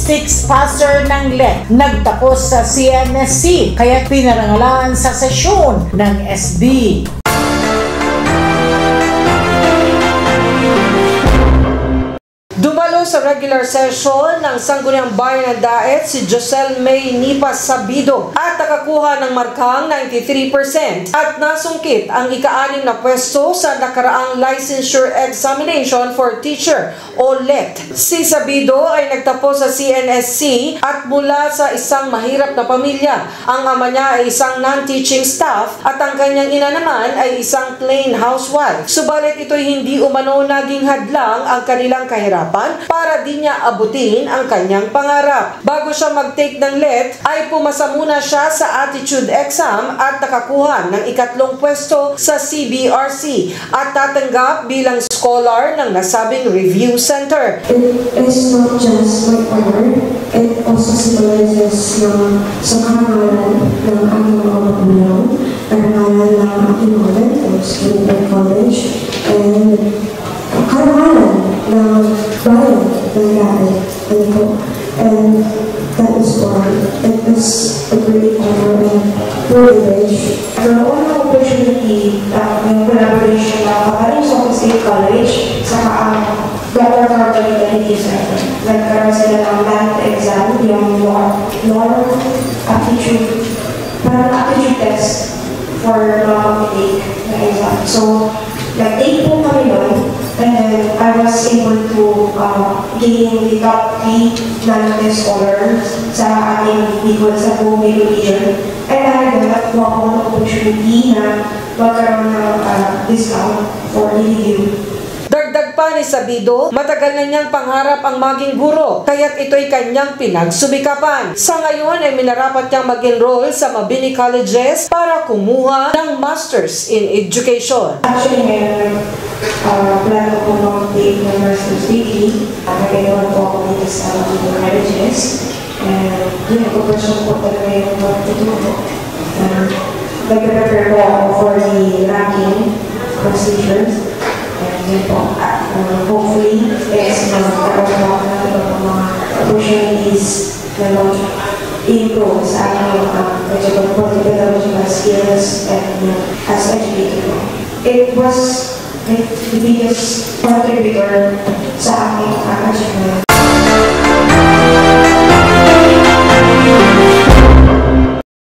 Statistics passer ng LET nagtapos sa CNSC kaya pinarangalan sa sesyon ng SB. Dumalo sa regular session ng Sangguniang Bayan ng Daet si Josel May Nipas Sabido at nakakuha ng markang 93% at nasungkit ang ika-6 na pwesto sa nakaraang licensure examination for teacher o LET. Si Sabido ay nagtapos sa CNSC at mula sa isang mahirap na pamilya. Ang ama niya ay isang non-teaching staff at ang kanyang ina naman ay isang plain housewife. Subalit ito'y hindi umano naging hadlang ang kanilang kahirapan para di niya abutin ang kanyang pangarap. Bago siya mag-take ng LET, ay pumasa muna siya sa attitude exam at nakakuha ng ikatlong pwesto sa CBRC at tatanggap bilang scholar ng nasabing review center. It is not just my honor, it also symbolizes sa karangalan ng aking mga magulang, karangalan ng aking moment of school and college, and karangalan ng bayan ng Daet. And that is why it is a great honor and privilege. The only opportunity ng collaboration na pakarin sa State College sa Dr. Carter Center. Nagkaroon sila ng math exam, yung norm aptitude, parang aptitude test for take na exam. So, nag-take po kami nun, and then I was able to gain the top 3 non-test scholars sa ating Bicol sa buong region. And naganap po ako ng opportunity na magkaroon ng discount for the review. Dagdag pa ni Sabido, matagal na niyang pangarap ang maging guro, kaya't ito'y kanyang pinagsumikapan. Sa ngayon ay minarapat niyang mag-enroll sa Mabini Colleges para kumuha ng Masters in Education. Actually, ngayon, plano ko mag-take ng master's degree. Nag-enroll po ako dito sa Mabini Colleges. And yun, pag-pursue ko talaga yung magtuturo. Nag-prepare po ako for the ranking procedures. And hopefully, is magkaroon ako ng ibang mga opportunities na mag-improve sa aking pedagogical skills and as educator. It was the biggest contributor sa aking achievement.